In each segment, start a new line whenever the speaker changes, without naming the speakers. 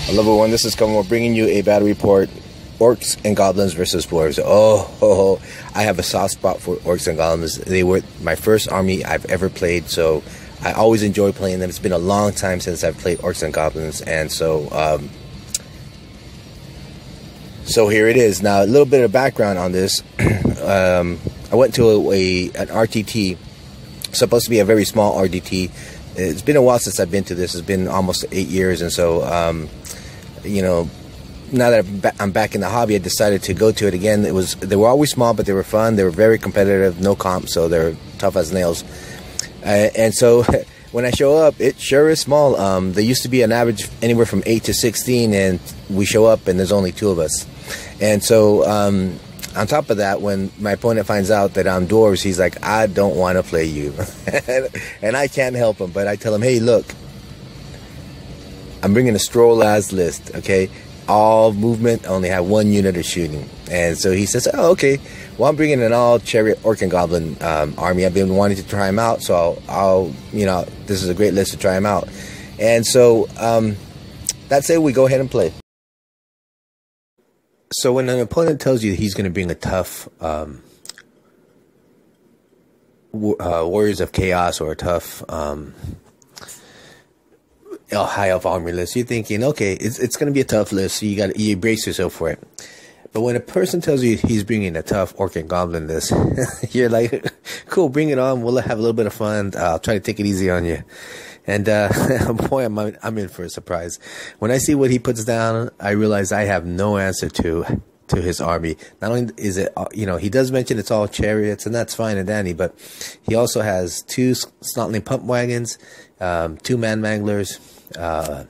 Hello everyone, this is Como bringing you a battle report. Orcs and Goblins versus Dwarves. Oh, I have a soft spot for Orcs and Goblins. They were my first army I've ever played, so I always enjoy playing them. It's been a long time since I've played Orcs and Goblins, and so here it is. Now, a little bit of background on this. I went to an RTT, supposed to be a very small RTT. It's been a while since I've been to this. It's been almost 8 years, and so you know, now that I'm back in the hobby, I decided to go to it again. They were always small, but they were fun. They were very competitive, no comp, so they're tough as nails. And so when I show up, it sure is small. There used to be an average anywhere from 8 to 16, and we show up and there's only 2 of us. And so on top of that, when my opponent finds out that I'm Dwarves, he's like, I don't want to play you. And I can't help him, but I tell him, hey, look, I'm bringing a Srollaz list, okay? All movement, only have 1 unit of shooting. And so he says, oh, okay, well, I'm bringing an all Charriot Orc and Goblin army. I've been wanting to try him out, so I'll, you know, this is a great list to try him out. And so that's it, we go ahead and play. So when an opponent tells you he's going to bring a tough Warriors of Chaos or a tough high elf army list, you're thinking, okay, it's going to be a tough list, so you brace yourself for it. But when a person tells you he's bringing a tough Orc and Goblin list, you're like, cool, bring it on, we'll have a little bit of fun, I'll try to take it easy on you. And boy, I'm in for a surprise. When I see what he puts down, I realize I have no answer to his army. Not only is it, you know, he does mention it's all chariots, and that's fine and dandy, but he also has 2 Snotling pump wagons, 2 man manglers, a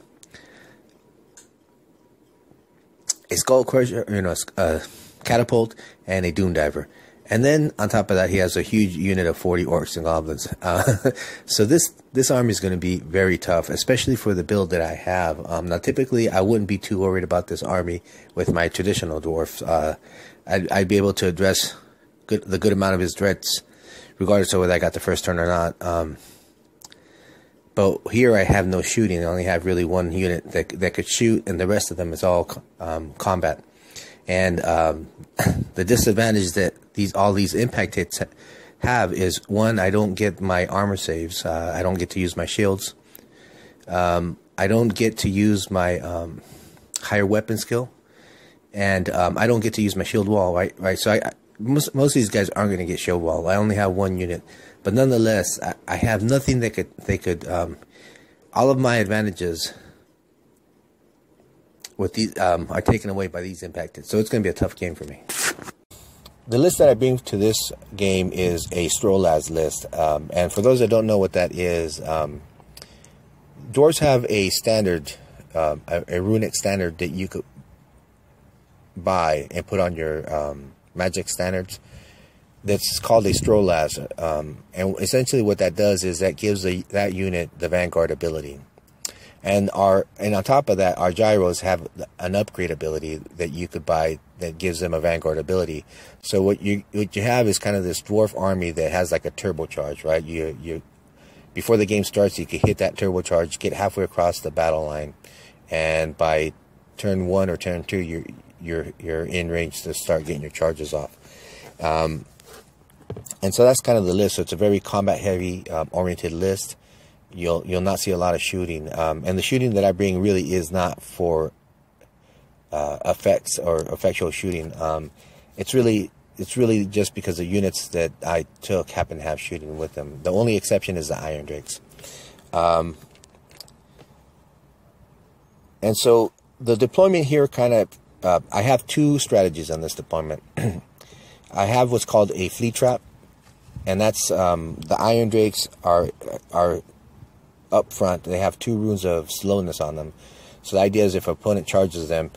skull crusher, you know, a catapult, and a doom diver. And then on top of that, he has a huge unit of 40 Orcs and Goblins. So this army is going to be very tough, especially for the build that I have. Now, typically, I wouldn't be too worried about this army with my traditional dwarfs. I'd be able to address the good amount of his threats, regardless of whether I got the first turn or not. But here I have no shooting. I only have really 1 unit that could shoot, and the rest of them is all combat. And the disadvantage that all these impact hits have is, 1, I don't get my armor saves. I don't get to use my shields. I don't get to use my higher weapon skill, and I don't get to use my shield wall. Right. So most of these guys aren't going to get shield wall. I only have 1 unit, but nonetheless, I have nothing that could. All of my advantages with these are taken away by these impact hits. So it's going to be a tough game for me. The list that I bring to this game is a Srollaz list, and for those that don't know what that is, Dwarves have a standard, a runic standard that you could buy and put on your magic standards. That's called a Srollaz, and essentially what that does is that gives that unit the Vanguard ability. And on top of that, our gyros have an upgrade ability that you could buy that gives them a Vanguard ability. So what you have is kind of this dwarf army that has like a turbocharge, right? You before the game starts, you can hit that turbocharge, get halfway across the battle line, and by turn 1 or turn 2, you're in range to start getting your charges off. And so that's kind of the list. So it's a very combat heavy oriented list. You'll not see a lot of shooting, and the shooting that I bring really is not for effects or effectual shooting. It's really just because the units that I took happen to have shooting with them. The only exception is the Iron Drakes. And so the deployment here kind of, I have 2 strategies on this deployment. I have what's called a fleet trap, and that's the Iron Drakes are up front. They have 2 runes of slowness on them. So the idea is if an opponent charges them,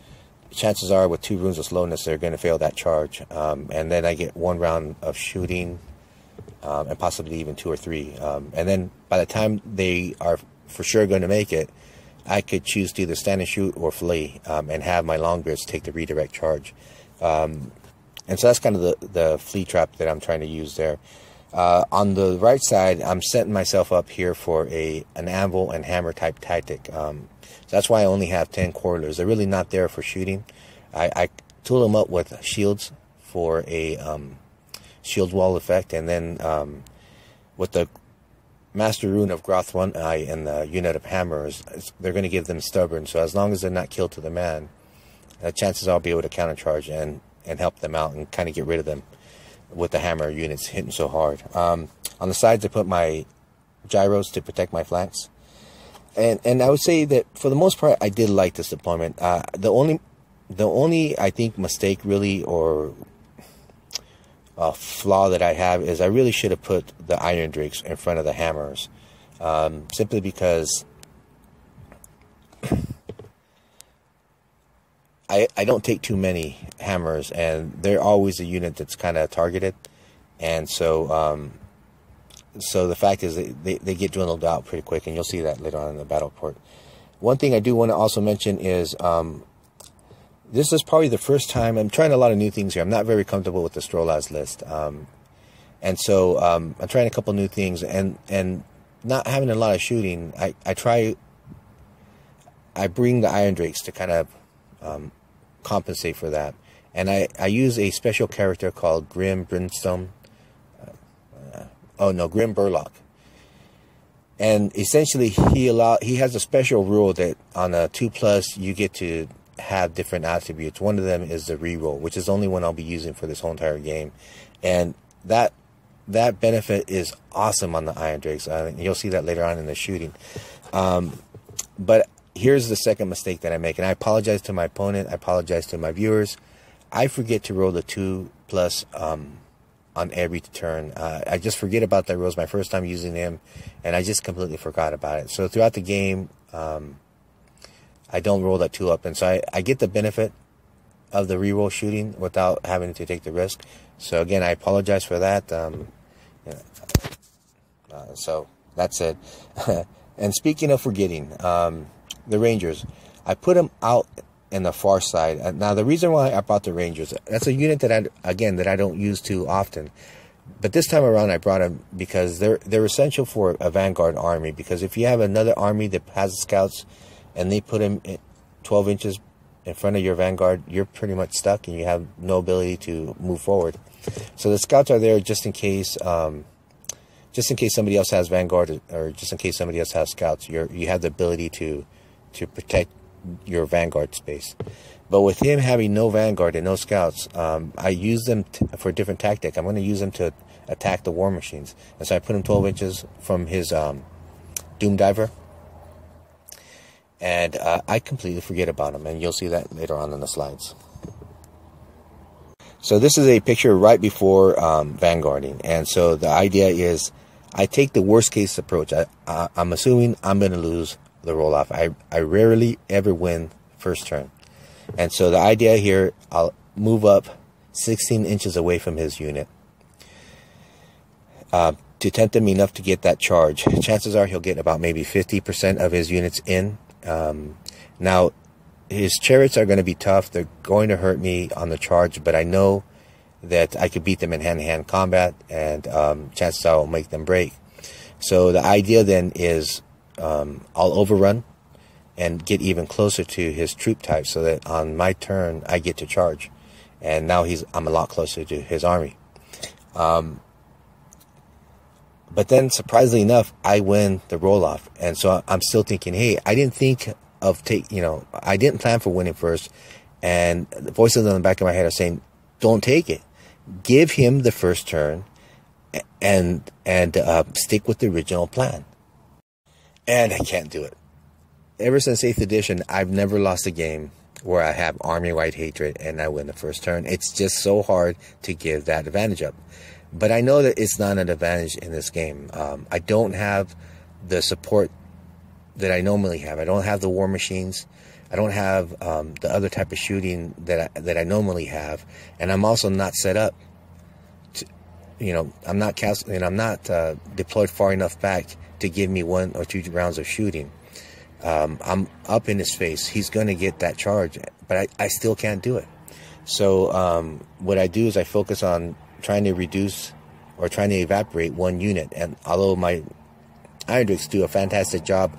chances are with 2 runes of slowness, they're going to fail that charge. And then I get 1 round of shooting, and possibly even 2 or 3. And then by the time they are for sure going to make it, I could choose to either stand and shoot or flee, and have my longbeards take the redirect charge. And so that's kind of the fleet trap that I'm trying to use there. On the right side, I'm setting myself up here for an anvil and hammer type tactic. So that's why I only have 10 quarters. They're really not there for shooting. I tool them up with shields for a shield wall effect, and then with the Master Rune of Groth One Eye and the unit of hammers, they're going to give them stubborn. So as long as they're not killed to the man, chances are I'll be able to countercharge and help them out and kind of get rid of them with the hammer units hitting so hard. On the sides, I put my gyros to protect my flanks. And I would say that for the most part, I did like this deployment. The only I think mistake really, or flaw that I have, is I really should have put the Iron Drakes in front of the hammers, simply because I don't take too many hammers, and they're always a unit that's kind of targeted, and so so the fact is they get dwindled out pretty quick, and you'll see that later on in the battle report. One thing I do want to also mention is this is probably the first time I'm trying a lot of new things here. I'm not very comfortable with the Srollaz list, and so I'm trying a couple new things, and not having a lot of shooting. I bring the Iron Drakes to kind of compensate for that, and I use a special character called Grim Brimstone. Grim Burlock. And essentially, he has a special rule that on a 2+ you get to have different attributes. One of them is the reroll, which is the only one I'll be using for this whole entire game, and that benefit is awesome on the Iron Drakes. You'll see that later on in the shooting. But here's the second mistake that I make, and I apologize to my opponent. I apologize to my viewers. I forget to roll the 2+ on every turn. I just forget about that. It was my first time using him, and I just completely forgot about it. So throughout the game, I don't roll that 2 up, and so I get the benefit of the reroll shooting without having to take the risk. So again, I apologize for that. So that's it. And speaking of forgetting, the Rangers, I put them out in the far side. Now, the reason why I brought the Rangers, that's a unit that I don't use too often. But this time around, I brought them because they're essential for a vanguard army. Because if you have another army that has scouts, and they put them 12 inches in front of your vanguard, you're pretty much stuck, and you have no ability to move forward. So the scouts are there just in case somebody else has vanguard, or just in case somebody else has scouts. You have the ability to protect your vanguard space. But with him having no vanguard and no scouts, I use them for a different tactic. I'm going to use them to attack the war machines, and so I put him 12 inches from his Doom Diver. And I completely forget about them, and you'll see that later on in the slides. So this is a picture right before vanguarding, and so the idea is I take the worst case approach. I'm assuming I'm going to lose the roll-off. I rarely ever win first turn, and so the idea here, I'll move up 16 inches away from his unit to tempt him enough to get that charge. Chances are he'll get about maybe 50% of his units in. Now, his chariots are going to be tough. They're going to hurt me on the charge, but I know that I could beat them in hand-to-hand combat, and chances are I'll make them break. So the idea then is I'll overrun and get even closer to his troop type, so that on my turn I get to charge, and now I'm a lot closer to his army. But then, surprisingly enough, I win the roll-off. And so I'm still thinking, hey, I didn't think of I didn't plan for winning first. And the voices in the back of my head are saying, don't take it. Give him the first turn and stick with the original plan. And I can't do it. Ever since 8th edition, I've never lost a game where I have army-wide hatred and I win the first turn. It's just so hard to give that advantage up. But I know that it's not an advantage in this game. I don't have the support that I normally have. I don't have the war machines. I don't have the other type of shooting that I normally have, and I'm also not set up. I'm not deployed far enough back to give me 1 or 2 rounds of shooting. I'm up in his face. He's going to get that charge, but I still can't do it. So what I do is I focus on trying to reduce or trying to evaporate 1 unit. And although my Iron Drakes do a fantastic job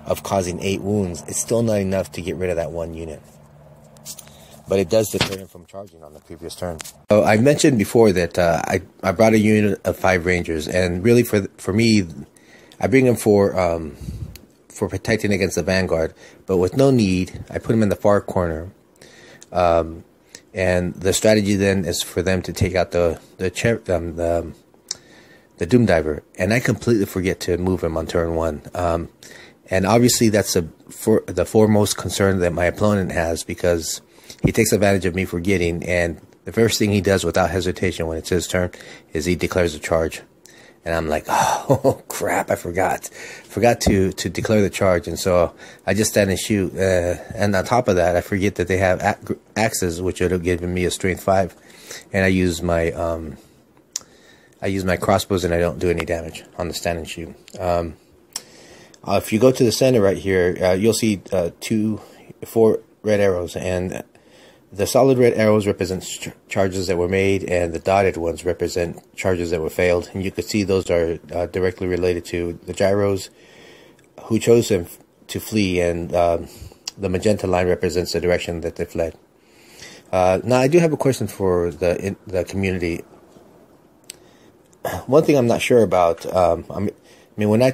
of causing 8 wounds, it's still not enough to get rid of that 1 unit. But it does deter him from charging on the previous turn. So I mentioned before that I brought a unit of 5 Rangers, and really for me, I bring them for protecting against the Vanguard, but with no need, I put them in the far corner. And the strategy then is for them to take out the Doom Diver, and I completely forget to move him on turn 1. And obviously that's the foremost concern that my opponent has, because he takes advantage of me forgetting, and the first thing he does without hesitation when it's his turn is he declares a charge. And I'm like, oh crap, I forgot to declare the charge. And so I just stand and shoot. And on top of that, I forget that they have axes, which would have given me a strength 5. And I use my crossbows, and I don't do any damage on the stand and shoot. If you go to the center right here, you'll see 4 red arrows, and the solid red arrows represent charges that were made, and the dotted ones represent charges that were failed. And you can see those are directly related to the gyros, who chose him to flee, and the magenta line represents the direction that they fled. Now, I do have a question for the community. One thing I'm not sure about, I mean, when I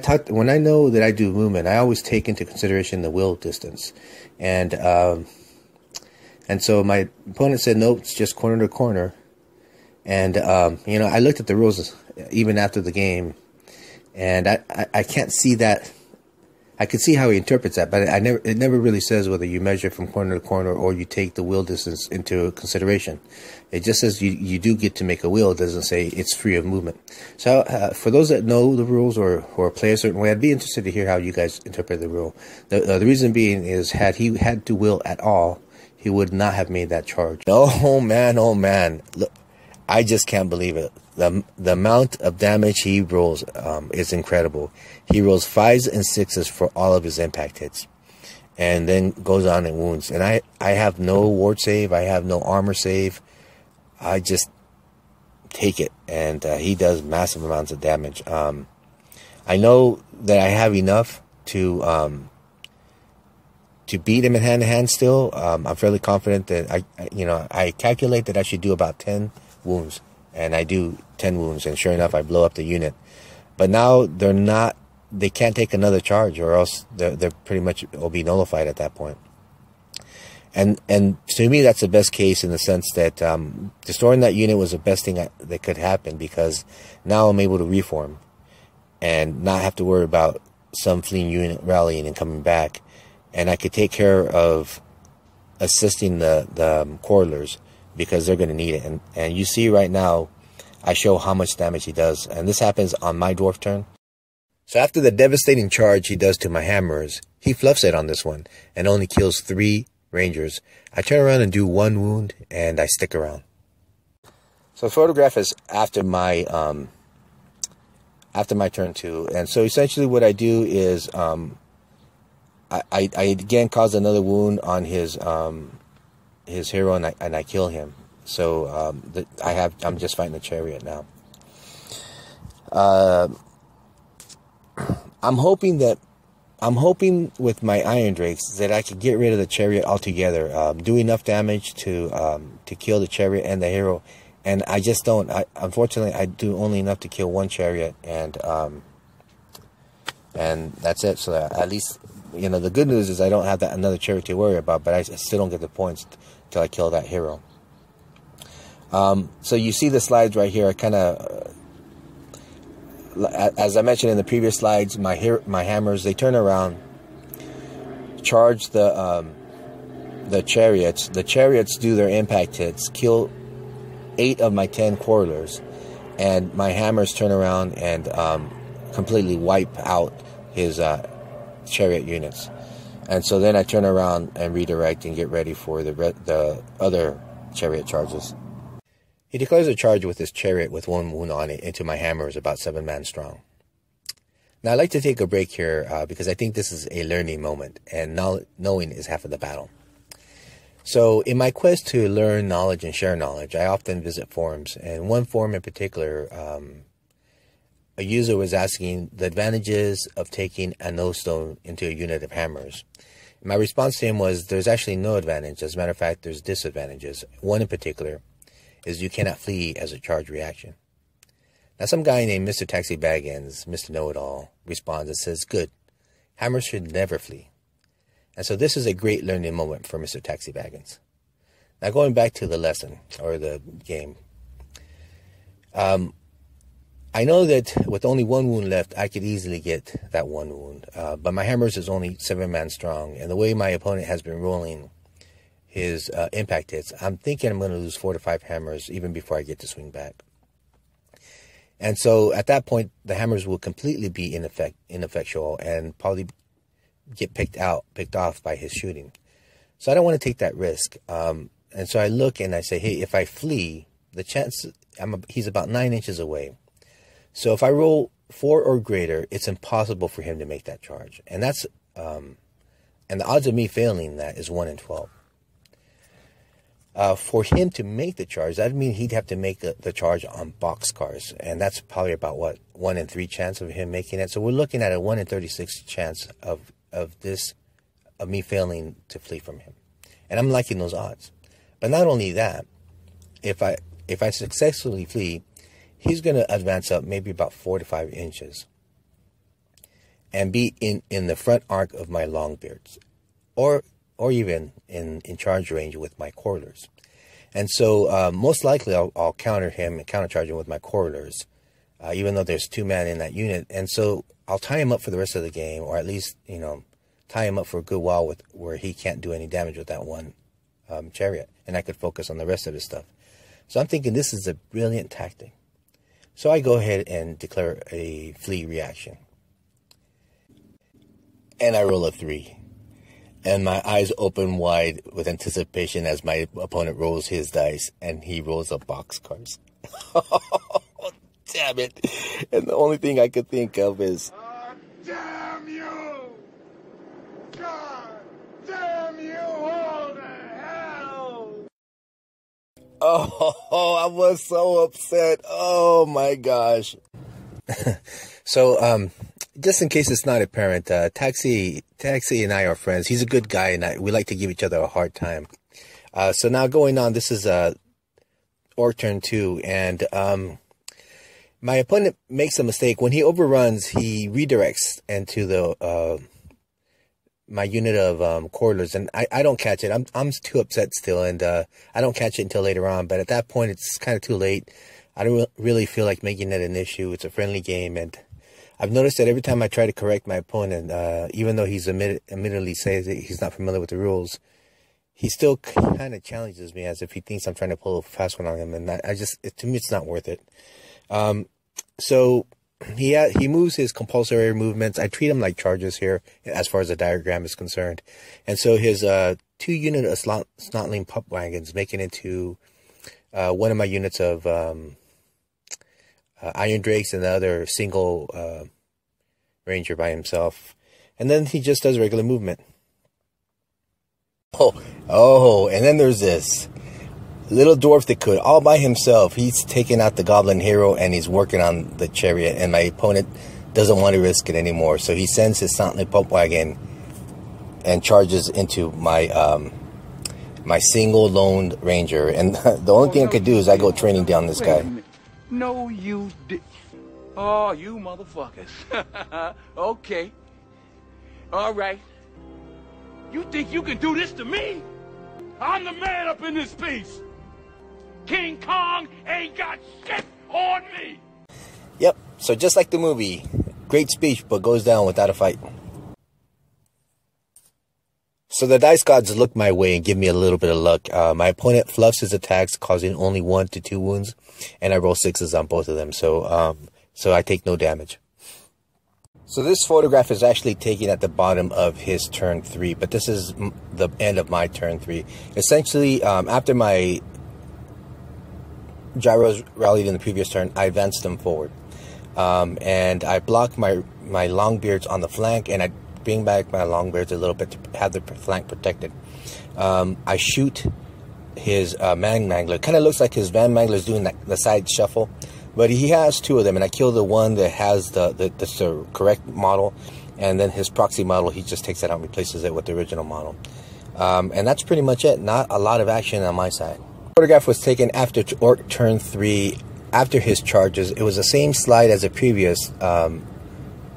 know that I do movement, I always take into consideration the wheel distance, and so my opponent said, nope, it's just corner to corner. And, you know, I looked at the rules even after the game, and I can't see that. I could see how he interprets that, but it never really says whether you measure from corner to corner or you take the wheel distance into consideration. It just says you do get to make a wheel. It doesn't say it's free of movement. So for those that know the rules or play a certain way, I'd be interested to hear how you guys interpret the rule. The reason being is, had he had to will at all, he would not have made that charge. Oh man. Look, I just can't believe it. The amount of damage he rolls is incredible. He rolls 5s and 6s for all of his impact hits, and then goes on and wounds. And I have no ward save. I have no armor save. I just take it, and he does massive amounts of damage. I know that I have enough to beat him in hand-to-hand still. I'm fairly confident that I calculate that I should do about 10 wounds, and I do 10 wounds, and sure enough, I blow up the unit. But now they can't take another charge, or else they're pretty much will be nullified at that point. And to me, that's the best case, in the sense that destroying that unit was the best thing that could happen, because now I'm able to reform and not have to worry about some fleeing unit rallying and coming back. And I could take care of assisting the Corlers, because they're going to need it. And you see right now, I show how much damage he does. And this happens on my dwarf turn. So after the devastating charge he does to my hammers, he fluffs it on this one and only kills 3 Rangers. I turn around and do 1 wound, and I stick around. So the photograph is after my turn 2. And so essentially what I do is I again cause another wound on his hero, and I kill him. So I'm just fighting the Chariot now. I'm hoping with my Iron Drakes that I could get rid of the Chariot altogether, do enough damage to kill the Chariot and the hero, and I just don't. Unfortunately, I do only enough to kill 1 Chariot, and that's it. So at least, you know, the good news is I don't have another Chariot to worry about, but I still don't get the points till I kill that hero. So you see the slides right here. I kind of, as I mentioned in the previous slides, my hammers, they turn around, charge the chariots. The chariots do their impact hits, kill 8 of my 10 quarrelers, and my hammers turn around and completely wipe out his chariot units. And so then I turn around and redirect and get ready for the other chariot charges. He declares a charge with his chariot with 1 wound on it into my hammers, about 7 man strong. Now I'd like to take a break here because I think this is a learning moment, and knowing is half of the battle. So in my quest to learn knowledge and share knowledge, I often visit forums, and one forum in particular a user was asking the advantages of taking a no stone into a unit of hammers. My response to him was, there's actually no advantage. As a matter of fact, there's disadvantages. One in particular is you cannot flee as a charge reaction. Now, some guy named Mr. Taxi Baggins, Mr. Know-It-All, responds and says, good, hammers should never flee. And so this is a great learning moment for Mr. Taxi Baggins. Now, going back to the lesson, or the game, I know that with only one wound left, I could easily get that one wound. But my hammers is only 7-man strong. And the way my opponent has been rolling his impact hits, I'm thinking I'm going to lose 4 to 5 hammers even before I get to swing back. And so at that point, the hammers will completely be ineffectual and probably get picked off by his shooting. So I don't want to take that risk. And so I look and I say, hey, if I flee, the chance he's about 9 inches away. So if I roll 4 or greater, it's impossible for him to make that charge. And that's and the odds of me failing that is 1 in 12. For him to make the charge, that'd mean he'd have to make the charge on boxcars. And that's probably about, what, 1 in 3 chance of him making it. So we're looking at a 1 in 36 chance of me failing to flee from him. And I'm liking those odds. But not only that, if I successfully flee, he's going to advance up maybe about 4 to 5 inches and be in the front arc of my longbeards, or even in charge range with my quarters. And so most likely I'll counter him and countercharge him with my quarters, even though there's 2 men in that unit. And so I'll tie him up for the rest of the game, or at least, tie him up for a good while where he can't do any damage with that one chariot, and I could focus on the rest of his stuff. So I'm thinking this is a brilliant tactic. So I go ahead and declare a flee reaction. And I roll a 3. And my eyes open wide with anticipation as my opponent rolls his dice, and he rolls up boxcars. Damn it. And the only thing I could think of is,
damn you! God damn you all to hell!
Oh, I was so upset. Oh my gosh. So, just in case it's not apparent, Taxi and I are friends. He's a good guy, and we like to give each other a hard time. So now going on, this is Orc turn 2, and my opponent makes a mistake. When he overruns, he redirects into the my unit of quarters, and I don't catch it. I'm too upset still, and I don't catch it until later on. But at that point, it's kind of too late. I don't really feel like making it an issue. It's a friendly game, and I've noticed that every time I try to correct my opponent, even though he's admittedly says that he's not familiar with the rules, he still kind of challenges me as if he thinks I'm trying to pull a fast one on him, and to me, it's not worth it. So he moves his compulsory movements. I treat him like charges here, as far as the diagram is concerned. And so his 2 unit of snotling pup wagons make it into one of my units of Iron Drakes, and the other single ranger by himself. And then he just does regular movement. Oh, and then there's this little dwarf that could, all by himself. He's taking out the goblin hero, and he's working on the chariot, and my opponent doesn't want to risk it anymore. So he sends his snotling pup wagon and charges into my my single lone ranger. And the only thing I could do is I go training down this guy.
No, you did. Oh, you motherfuckers. Okay. All right. You think you can do this to me? I'm the man up in this piece. King Kong ain't got shit on me.
Yep. So just like the movie, great speech, but goes down without a fight. So the dice gods look my way and give me a little bit of luck. My opponent fluffs his attacks, causing only 1 to 2 wounds, and I roll 6s on both of them. So I take no damage. So this photograph is actually taken at the bottom of his turn 3, but this is the end of my turn 3. Essentially, after my gyros rallied in the previous turn, I advanced them forward, and I block my longbeards on the flank, and I bring back my longbeards a little bit to have the flank protected. I shoot his man mangler. Kind of looks like his van mangler is doing the side shuffle. But he has two of them, and I kill the one that has that's the correct model, and then his proxy model, he just takes that out and replaces it with the original model. And that's pretty much it. Not a lot of action on my side. Photograph was taken after Orc turn 3, after his charges. It was the same slide as the previous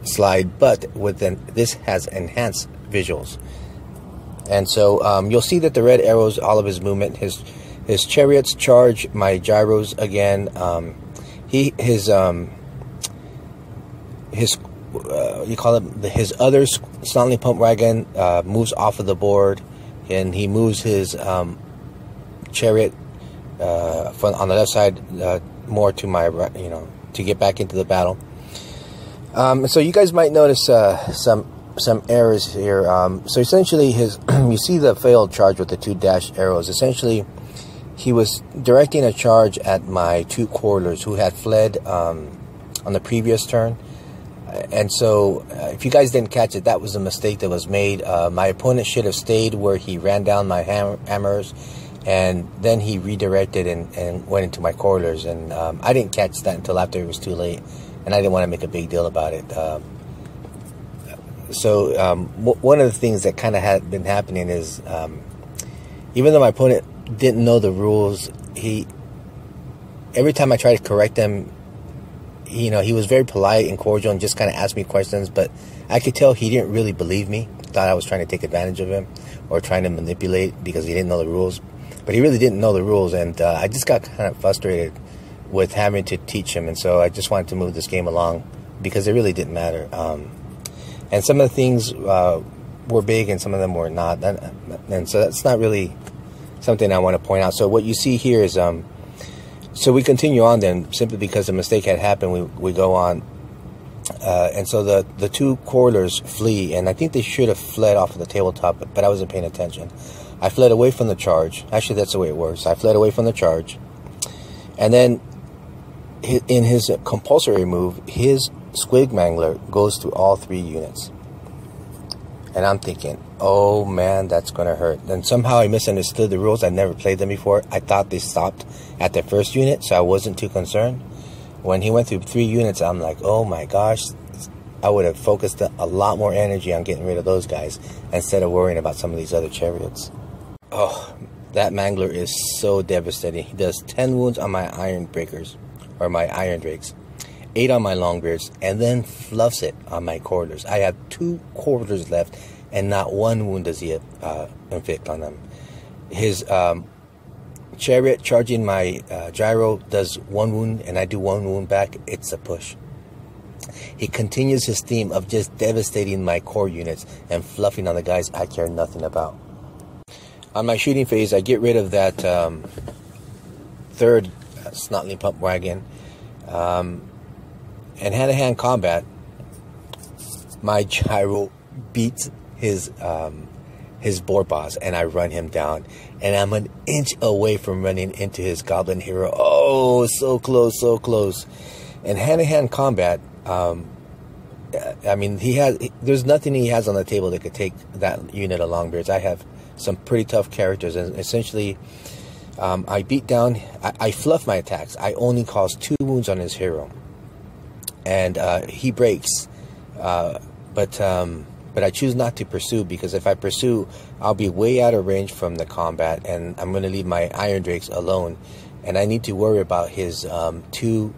slide, but this has enhanced visuals. And so you'll see that the red arrows, all of his movement, his chariots charge my gyros again. His other Snotty Pump Wagon moves off of the board, and he moves his chariot on the left side more to my right, to get back into the battle. So you guys might notice some errors here. So essentially, you see the failed charge with the 2 dash arrows. Essentially, he was directing a charge at my 2 quarters who had fled on the previous turn. And so, if you guys didn't catch it, that was a mistake that was made. My opponent should have stayed where he ran down my hammers, and then he redirected and went into my quarters. And I didn't catch that until after it was too late, and I didn't want to make a big deal about it. So one of the things that kind of had been happening is, even though my opponent didn't know the rules, every time I tried to correct him, he was very polite and cordial and just kind of asked me questions, but I could tell he didn't really believe me. Thought I was trying to take advantage of him or trying to manipulate because he didn't know the rules. But he really didn't know the rules, and I just got kind of frustrated with having to teach him, and so I just wanted to move this game along because it really didn't matter. And some of the things were big and some of them were not, and so that's not really something I want to point out. So what you see here is so we continue on then, simply because a mistake had happened, we go on. And so the 2 quarters flee, and I think they should have fled off of the tabletop, but I wasn't paying attention. I fled away from the charge. Actually, that's the way it works. I fled away from the charge. And then in his compulsory move, his Squig Mangler goes through all 3 units. And I'm thinking, oh man, that's going to hurt. And somehow I misunderstood the rules. I never played them before. I thought they stopped at the first unit, so I wasn't too concerned. When he went through 3 units, I'm like, oh my gosh, I would have focused a lot more energy on getting rid of those guys instead of worrying about some of these other chariots. Oh, that Mangler is so devastating. He does 10 wounds on my Iron Breakers, or my Iron Drakes, 8 on my Longbeards, and then fluffs it on my quarters. I have 2 quarters left, and not 1 wound does he inflict on them. His chariot charging my gyro does 1 wound, and I do 1 wound back. It's a push. He continues his theme of just devastating my core units and fluffing on the guys I care nothing about. On my shooting phase, I get rid of that 3rd Snotty Pump Wagon. And hand-to-hand combat, my gyro beats his board boss, and I run him down. And I'm an inch away from running into his goblin hero. Oh, so close, so close. And hand-to-hand combat, I mean, there's nothing he has on the table that could take that unit of Longbeards. I have some pretty tough characters, and essentially, I beat down, I fluff my attacks. I only cause 2 wounds on his hero. And he breaks, but I choose not to pursue, because if I pursue, I'll be way out of range from the combat, and I'm going to leave my Iron Drakes alone, and I need to worry about his 2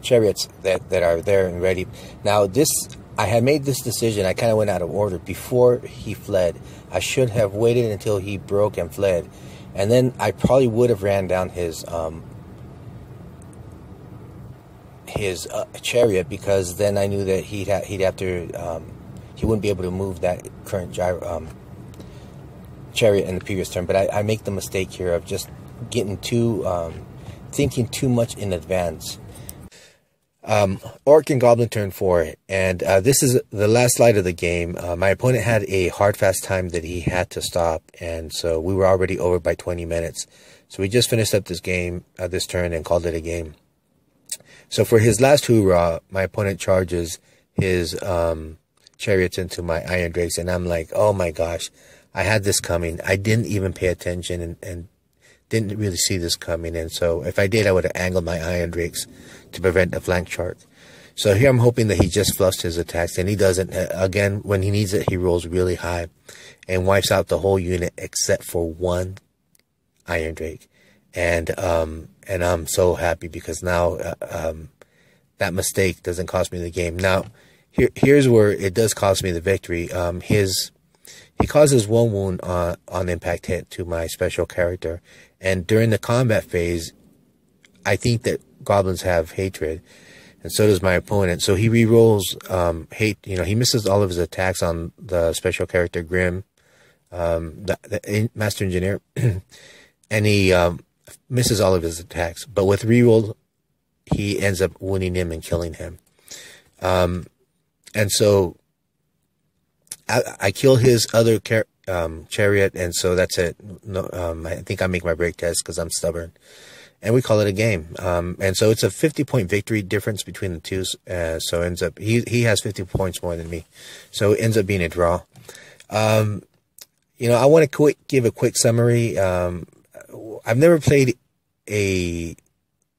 chariots that are there and ready. Now I had made this decision. I kind of went out of order before he fled. I should have waited until he broke and fled. And then I probably would have ran down his chariot, because then I knew that he'd have to he wouldn't be able to move that current chariot in the previous turn. But I make the mistake here of just getting thinking too much in advance. Orc and Goblin turn 4, and this is the last slide of the game. My opponent had a hard fast time that he had to stop, and so we were already over by 20 minutes. So we just finished up this game, this turn, and called it a game. So for his last hoorah, my opponent charges his chariots into my Iron Drakes, and I'm like, oh my gosh, I had this coming. I didn't even pay attention and didn't really see this coming. And so if I did, I would have angled my Iron Drakes to prevent a flank charge. So here I'm hoping that he just fluffs his attacks, and he doesn't. Again, when he needs it, he rolls really high and wipes out the whole unit except for one Iron Drake. And I'm so happy because now that mistake doesn't cost me the game. Now, here's where it does cost me the victory. He causes 1 wound on impact hit to my special character, and during the combat phase, I think that goblins have hatred, and so does my opponent. So he rerolls hate. You know, he misses all of his attacks on the special character Grim, the Master Engineer, and he misses all of his attacks. But with reroll, he ends up wounding him and killing him. And so I kill his other chariot, and so that's it. No, I think I make my break test because I'm stubborn, and we call it a game. And so it's a 50-point victory difference between the two. So it ends up he has 50 points more than me, so it ends up being a draw. You know, I want to give a quick summary. I've never played a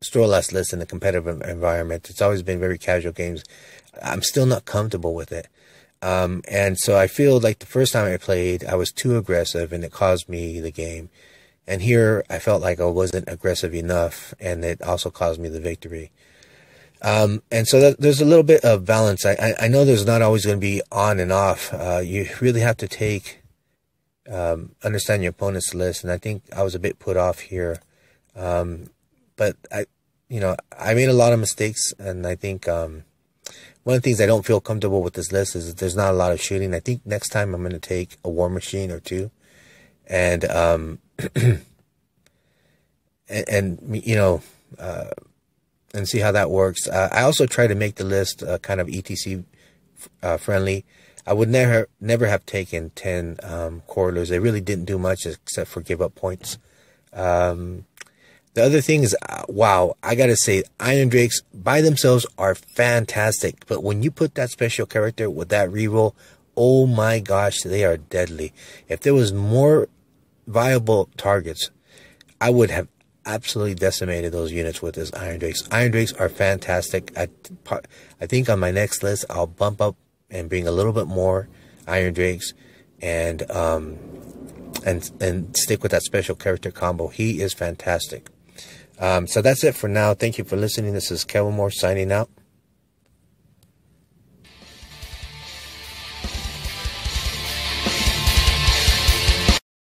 Srollaz list in a competitive environment. It's always been very casual games. I'm still not comfortable with it. And so I feel like the first time I played, I was too aggressive and it caused me the game. And here I felt like I wasn't aggressive enough, and it also caused me the victory. And so there's a little bit of balance. I know there's not always going to be on and off. You really have to understand your opponent's list. And I think I was a bit put off here. But I made a lot of mistakes, and I think, one of the things I don't feel comfortable with this list is that there's not a lot of shooting. I think next time I'm going to take a war machine or two, and and see how that works. I also try to make the list kind of ETC friendly. I would never have taken 10 corridors. They really didn't do much except for give up points. The other thing is, wow, I gotta say, Iron Drakes by themselves are fantastic. But when you put that special character with that reroll, oh my gosh, they are deadly. If there was more viable targets, I would have absolutely decimated those units with this Iron Drakes. Iron Drakes are fantastic. I think on my next list, I'll bump up and bring a little bit more Iron Drakes and stick with that special character combo. He is fantastic. So that's it for now. Thank you for listening. This is Kevin Moore signing out.